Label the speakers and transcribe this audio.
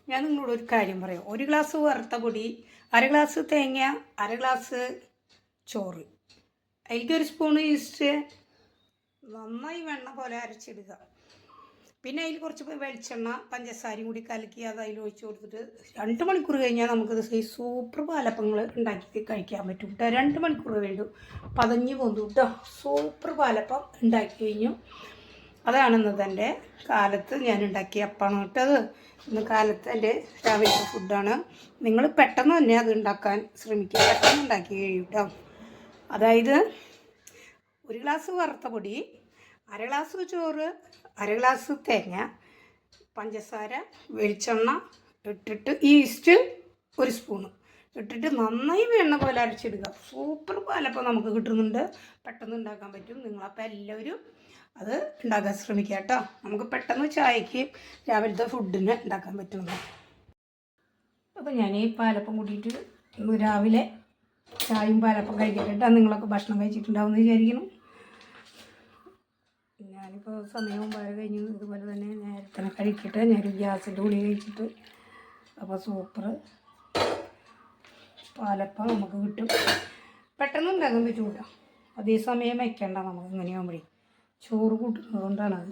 Speaker 1: ഞാൻ നിങ്ങളോട് ഒരു കാര്യം പറയാം. 1 ഗ്ലാസ് വറുത്ത പൊടി, 1/2 ഗ്ലാസ് തേങ്ങ, 1/2 ഗ്ലാസ് ചോറ്, അതിലേക്ക് 1 സ്പൂൺ ഈസ്റ്റ്, നന്നായി വെണ്ണ പോലെ അരച്ചിടുക. പിന്നെ അതിൽ കുറച്ച് വെളിച്ചെണ്ണ, പഞ്ചസാരയും കൂടി കലക്കി അത് അതിൽ ഒഴിച്ച് കൊടുത്തിട്ട് 2 മണിക്കൂർ കഴിഞ്ഞാൽ നമുക്കത് സൂപ്പർ പാലപ്പങ്ങൾ ഉണ്ടാക്കി കഴിക്കാൻ പറ്റും കേട്ടോ. 2 മണിക്കൂർ വേണ്ടു, പതഞ്ഞ് പോന്നു കേട്ടോ. സൂപ്പർ പാലപ്പം ഉണ്ടാക്കി കഴിഞ്ഞു. അതാണ് ഇന്നത്തെ കാലത്ത് ഞാൻ ഉണ്ടാക്കിയ അപ്പമാണ് കേട്ടത്. ഇന്ന് കാലത്ത് എൻ്റെ രാവിലത്തെ ഫുഡാണ്. നിങ്ങൾ പെട്ടെന്ന് തന്നെ അത് ഉണ്ടാക്കാൻ ശ്രമിക്കുക, പെട്ടെന്ന് ഉണ്ടാക്കി കഴിയും കേട്ടോ. അതായത് 1 ഗ്ലാസ് വറുത്ത പൊടി, 1/2 ഗ്ലാസ് ചോറ്, 1/2 ഗ്ലാസ് തേങ്ങ, പഞ്ചസാര, വെളിച്ചെണ്ണ ഇട്ടിട്ട് ഈസ്റ്റ് 1 സ്പൂണ് ഇട്ടിട്ട് നന്നായി വെണ്ണ പോലെ അരച്ചിടുക. സൂപ്പർ പാലപ്പം നമുക്ക് കിട്ടുന്നുണ്ട്, പെട്ടെന്ന് ഉണ്ടാക്കാൻ പറ്റും. നിങ്ങളപ്പോൾ എല്ലാവരും അത് ഉണ്ടാക്കാൻ ശ്രമിക്കുക കേട്ടോ. നമുക്ക് പെട്ടെന്ന് ചായക്ക് രാവിലത്തെ ഫുഡിന് ഉണ്ടാക്കാൻ പറ്റുന്നു. അപ്പോൾ ഞാൻ ഈ പാലപ്പം കൂട്ടിയിട്ട് രാവിലെ ചായയും പാലപ്പം കഴിക്കട്ടെ. നിങ്ങളൊക്കെ ഭക്ഷണം കഴിച്ചിട്ടുണ്ടാവുമെന്ന് വിചാരിക്കുന്നു. ഞാനിപ്പോൾ സമയവും വേറെ കഴിഞ്ഞു. ഇതുപോലെ തന്നെ നേരത്തെ കഴിക്കട്ടെ. ഞാൻ ഗ്യാസിൻ്റെ ഉള്ളി കഴിച്ചിട്ട്. അപ്പോൾ സൂപ്പർ പാലപ്പം നമുക്ക് കിട്ടും, പെട്ടെന്ന് ഉണ്ടാക്കാൻ പറ്റൂല. അതേ സമയം വയ്ക്കേണ്ട നമുക്ക് ഇങ്ങനെയാകുമ്പോഴേ ചോറ് കൂട്ടുന്നത് കൊണ്ടാണത്.